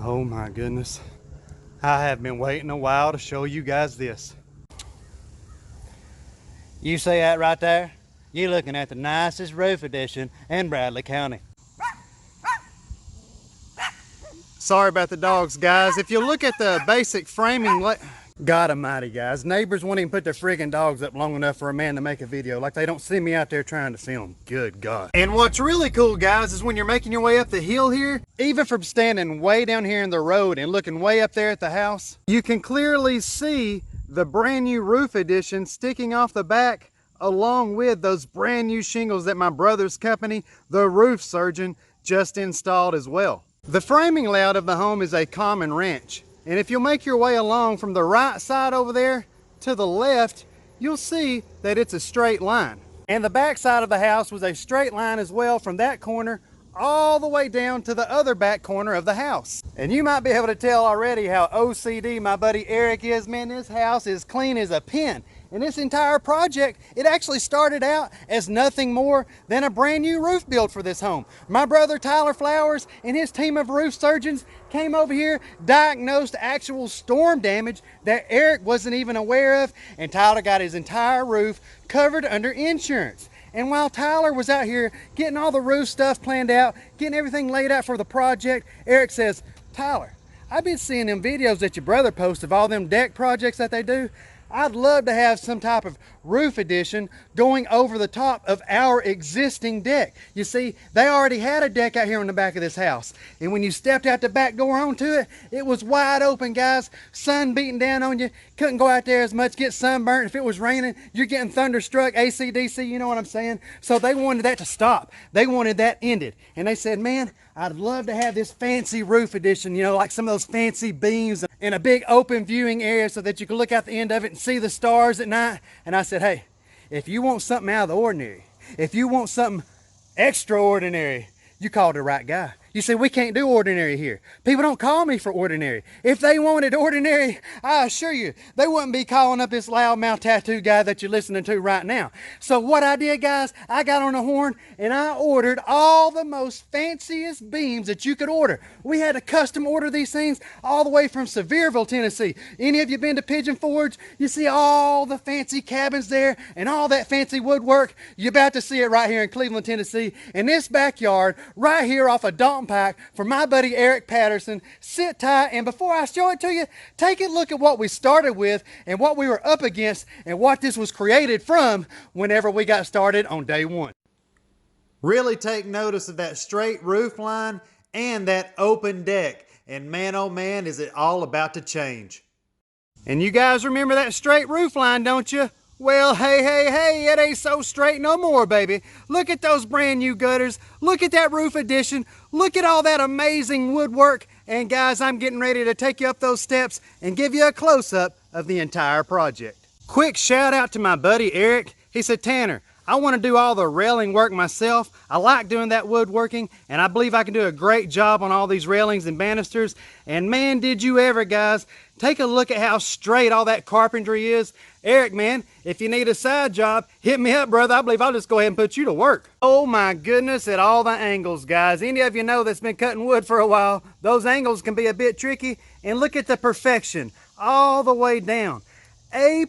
Oh my goodness. I have been waiting a while to show you guys this. You see that right there? You're looking at the nicest roof addition in Bradley County. Sorry about the dogs, guys. If you look at the basic framing, God almighty, guys. Neighbors won't even put their friggin' dogs up long enough for a man to make a video. Like they don't see me out there trying to film. Good God. And what's really cool, guys, is when you're making your way up the hill here, even from standing way down here in the road and looking way up there at the house, you can clearly see the brand new roof addition sticking off the back along with those brand new shingles that my brother's company, the Roof Surgeon, just installed as well. The framing layout of the home is a common ranch. And if you'll make your way along from the right side over there to the left, you'll see that it's a straight line. And the back side of the house was a straight line as well from that corner all the way down to the other back corner of the house. And you might be able to tell already how OCD my buddy Eric is. Man, this house is clean as a pin. And this entire project, it actually started out as nothing more than a brand new roof build for this home. My brother Tyler Flowers and his team of roof surgeons came over here, diagnosed actual storm damage that Eric wasn't even aware of, and Tyler got his entire roof covered under insurance. And while Tyler was out here getting all the roof stuff planned out, getting everything laid out for the project, Eric says, "Tyler, I've been seeing them videos that your brother posts of all them deck projects that they do. I'd love to have some type of roof addition going over the top of our existing deck." You see, they already had a deck out here on the back of this house. And when you stepped out the back door onto it, it was wide open, guys. Sun beating down on you. Couldn't go out there as much, get sunburnt. If it was raining, you're getting thunderstruck, AC/DC, you know what I'm saying? So they wanted that to stop. They wanted that ended. And they said, "Man, I'd love to have this fancy roof addition, you know, like some of those fancy beams in a big open viewing area so that you can look out the end of it and see the stars at night." And I said, "Hey, if you want something out of the ordinary, if you want something extraordinary, you called the right guy." You see, we can't do ordinary here. People don't call me for ordinary. If they wanted ordinary, I assure you, they wouldn't be calling up this loudmouth tattoo guy that you're listening to right now. So what I did, guys, I got on the horn and I ordered all the most fanciest beams that you could order. We had to custom order these things all the way from Sevierville, Tennessee. Any of you been to Pigeon Forge? You see all the fancy cabins there and all that fancy woodwork. You're about to see it right here in Cleveland, Tennessee. In this backyard, right here off of Dalton Pike for my buddy Eric Patterson. Sit tight, and before I show it to you, take a look at what we started with and what we were up against and what this was created from whenever we got started on day one. Really take notice of that straight roof line and that open deck, and man oh man is it all about to change. And you guys remember that straight roof line, don't you? Well, hey, it ain't so straight no more, baby. Look at those brand new gutters. Look at that roof addition. Look at all that amazing woodwork. And guys, I'm getting ready to take you up those steps and give you a close-up of the entire project. Quick shout out to my buddy Eric. He said, "Tanner, I want to do all the railing work myself. I like doing that woodworking, and I believe I can do a great job on all these railings and banisters." And man, did you ever, guys. Take a look at how straight all that carpentry is. Eric, man, if you need a side job, hit me up, brother. I believe I'll just go ahead and put you to work. Oh my goodness, at all the angles, guys. Any of you know that's been cutting wood for a while, those angles can be a bit tricky. And look at the perfection all the way down. A++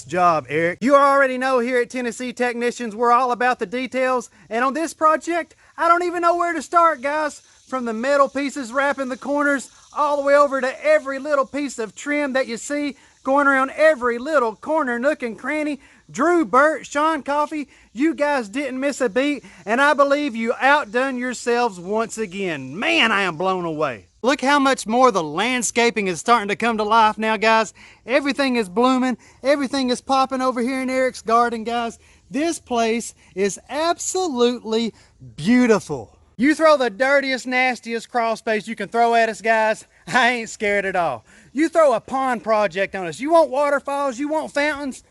job, Eric. You already know here at Tennessee Technicians, we're all about the details. And on this project, I don't even know where to start, guys. From the metal pieces wrapping the corners, all the way over to every little piece of trim that you see going around every little corner, nook, and cranny. Drew Burt, Shaun Coffey, you guys didn't miss a beat, and I believe you outdone yourselves once again. Man, I am blown away. Look how much more the landscaping is starting to come to life now, guys. Everything is blooming. Everything is popping over here in Eric's garden, guys. This place is absolutely beautiful. You throw the dirtiest, nastiest crawl space you can throw at us, guys. I ain't scared at all. You throw a pond project on us. You want waterfalls? You want fountains?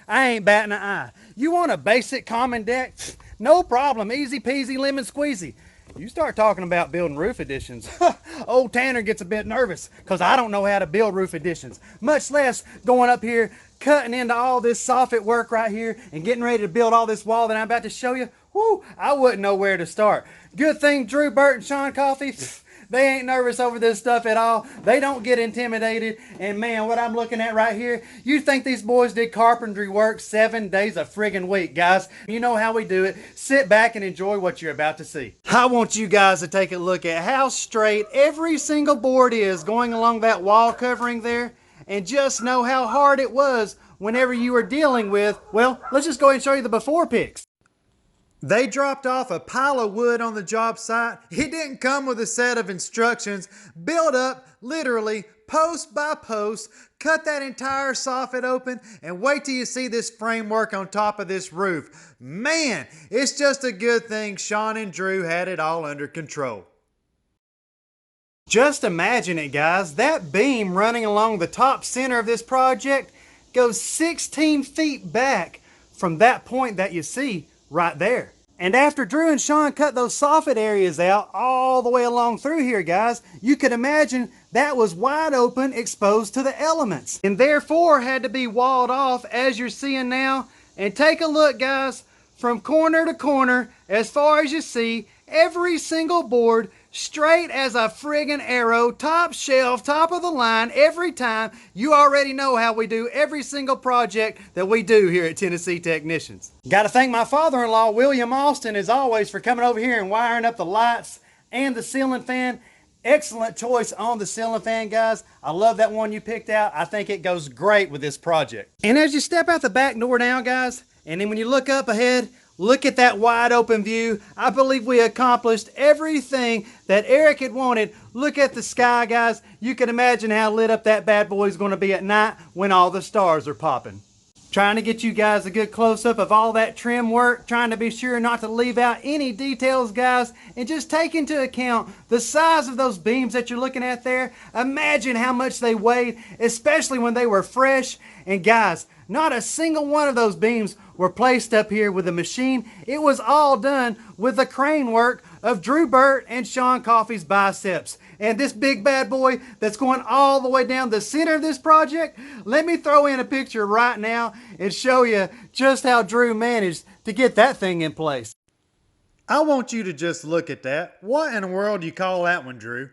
I ain't batting an eye. You want a basic common deck? No problem. Easy peasy, lemon squeezy. You start talking about building roof additions, old Tanner gets a bit nervous because I don't know how to build roof additions, much less going up here, cutting into all this soffit work right here and getting ready to build all this wall that I'm about to show you. Whoo, I wouldn't know where to start. Good thing Drew Burt and Shaun Coffey, They ain't nervous over this stuff at all. They don't get intimidated. And man, what I'm looking at right here, you think these boys did carpentry work 7 days a friggin' week, guys. You know how we do it. Sit back and enjoy what you're about to see. I want you guys to take a look at how straight every single board is going along that wall covering there, and just know how hard it was whenever you were dealing with, well, let's just go ahead and show you the before pics. They dropped off a pile of wood on the job site. It didn't come with a set of instructions. Build up, literally, post by post, cut that entire soffit open, and wait till you see this framework on top of this roof. Man, it's just a good thing Shaun and Drew had it all under control. Just imagine it, guys. That beam running along the top center of this project goes 16 feet back from that point that you see right there. And after Drew and Shaun cut those soffit areas out all the way along through here, guys, you could imagine that was wide open, exposed to the elements, and therefore had to be walled off as you're seeing now. And take a look, guys, from corner to corner, as far as you see, every single board straight as a friggin' arrow, top shelf, top of the line, every time. You already know how we do every single project that we do here at Tennessee Technicians. Got to thank my father-in-law, William Austin, as always, for coming over here and wiring up the lights and the ceiling fan. Excellent choice on the ceiling fan, guys. I love that one you picked out. I think it goes great with this project. And as you step out the back door now, guys, and then when you look up ahead, look at that wide open view. I believe we accomplished everything that Eric had wanted. Look at the sky, guys. You can imagine how lit up that bad boy is going to be at night when all the stars are popping. Trying to get you guys a good close-up of all that trim work, trying to be sure not to leave out any details, guys, and just take into account the size of those beams that you're looking at there. Imagine how much they weighed, especially when they were fresh. And guys, not a single one of those beams were placed up here with a machine. It was all done with the crane work of Drew Burt and Shaun Coffey's biceps. And this big bad boy that's going all the way down the center of this project, let me throw in a picture right now and show you just how Drew managed to get that thing in place. I want you to just look at that. What in the world do you call that one, Drew?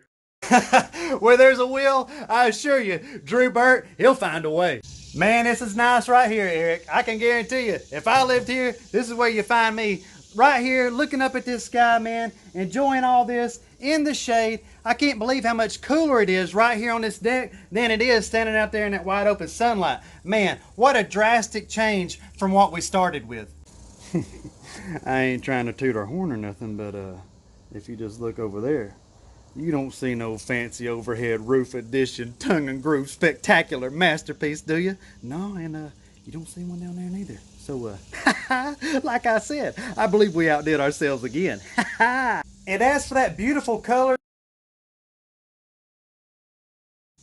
Where there's a will, I assure you, Drew Burt, he'll find a way. Man, this is nice right here, Eric. I can guarantee you, if I lived here, this is where you find me. Right here, looking up at this sky, man, enjoying all this in the shade. I can't believe how much cooler it is right here on this deck than it is standing out there in that wide open sunlight. Man, what a drastic change from what we started with. I ain't trying to toot our horn or nothing, but if you just look over there, you don't see no fancy overhead roof edition, tongue and groove spectacular masterpiece, do you? No, and you don't see one down there neither. So, like I said, I believe we outdid ourselves again. And as for that beautiful color,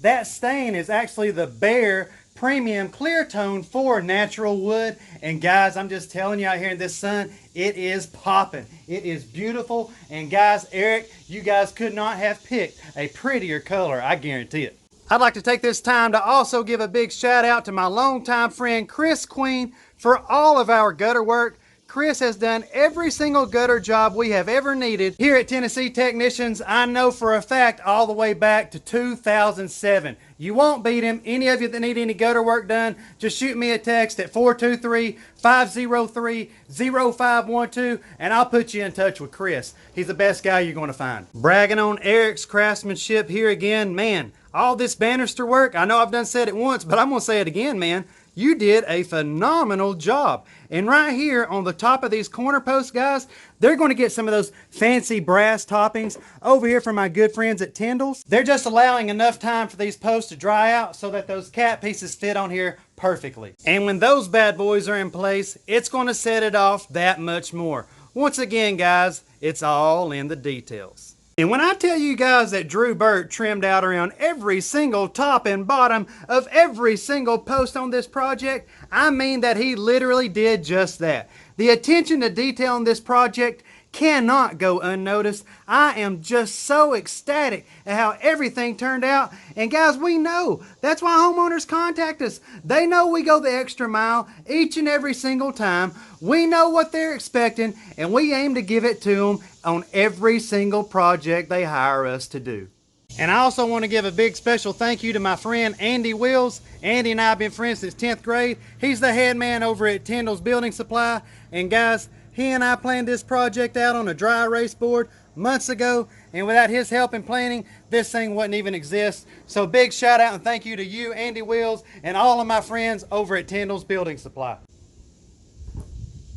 that stain is actually the bare premium clear tone for natural wood. And guys, I'm just telling you out here in this sun, it is popping. It is beautiful. And guys, Eric, you guys could not have picked a prettier color, I guarantee it. I'd like to take this time to also give a big shout out to my longtime friend Chris Queen for all of our gutter work. Chris has done every single gutter job we have ever needed here at Tennessee Technicians. I know for a fact all the way back to 2007. You won't beat him. Any of you that need any gutter work done, just shoot me a text at 423-503-0512 and I'll put you in touch with Chris. He's the best guy you're going to find. Bragging on Eric's craftsmanship here again, man. All this banister work, I know I've done said it once, but I'm going to say it again, man. You did a phenomenal job. And right here on the top of these corner posts, guys, they're going to get some of those fancy brass toppings over here from my good friends at Tindell's. They're just allowing enough time for these posts to dry out so that those cap pieces fit on here perfectly. And when those bad boys are in place, it's going to set it off that much more. Once again, guys, it's all in the details. And when I tell you guys that Drew Burt trimmed out around every single top and bottom of every single post on this project, I mean that he literally did just that. The attention to detail in this project cannot go unnoticed. I am just so ecstatic at how everything turned out. And guys, we know that's why homeowners contact us. They know we go the extra mile each and every single time. We know what they're expecting, and we aim to give it to them on every single project they hire us to do. And I also want to give a big special thank you to my friend Andy Wills. Andy and I have been friends since 10th grade. He's the head man over at Tindell's Building Supply. And guys, he and I planned this project out on a dry erase board months ago, and without his help and planning, this thing wouldn't even exist. So big shout out and thank you to you, Andy Wills, and all of my friends over at Tindell's Building Supply.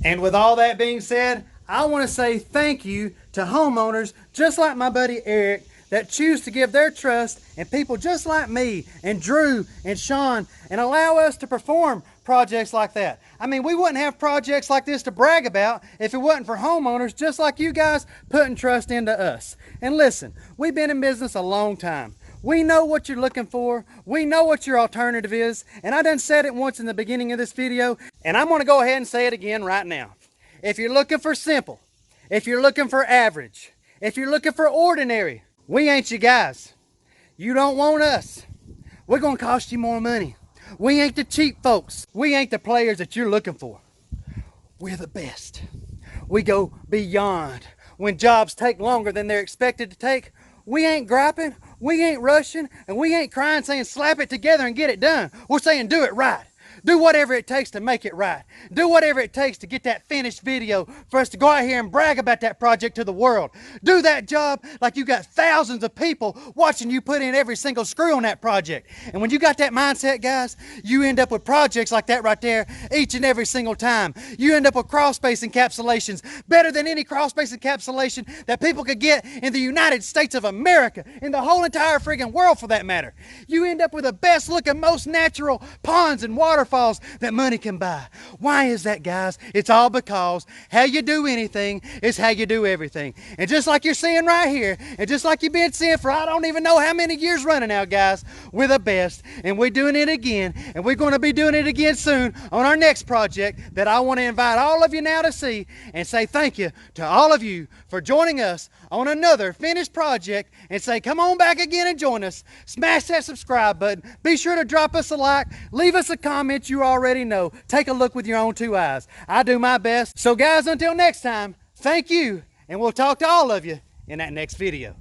And with all that being said, I want to say thank you to homeowners just like my buddy Eric that choose to give their trust and people just like me and Drew and Shaun and allow us to perform projects like that. I mean, we wouldn't have projects like this to brag about if it wasn't for homeowners just like you guys putting trust into us. And listen, we've been in business a long time. We know what you're looking for. We know what your alternative is. And I done said it once in the beginning of this video, and I'm going to go ahead and say it again right now. If you're looking for simple, if you're looking for average, if you're looking for ordinary, we ain't you guys. You don't want us. We're going to cost you more money. We ain't the cheap folks. We ain't the players that you're looking for. We're the best. We go beyond. When jobs take longer than they're expected to take, we ain't griping, we ain't rushing, and we ain't crying saying slap it together and get it done. We're saying do it right. Do whatever it takes to make it right. Do whatever it takes to get that finished video for us to go out here and brag about that project to the world. Do that job like you got thousands of people watching you put in every single screw on that project. And when you got that mindset, guys, you end up with projects like that right there each and every single time. You end up with crawl space encapsulations better than any crawl space encapsulation that people could get in the United States of America, in the whole entire friggin' world for that matter. You end up with the best looking, most natural ponds and waterfalls that money can buy. Why is that, guys? It's all because how you do anything is how you do everything. And just like you're seeing right here, and just like you've been seeing for I don't even know how many years running now, guys, we're the best, and we're doing it again, and we're going to be doing it again soon on our next project that I want to invite all of you now to see and say thank you to all of you for joining us on another finished project, and say come on back again and join us. Smash that subscribe button. Be sure to drop us a like. Leave us a comment you already know. Take a look with your own two eyes. I do my best. So guys, until next time, thank you, and we'll talk to all of you in that next video.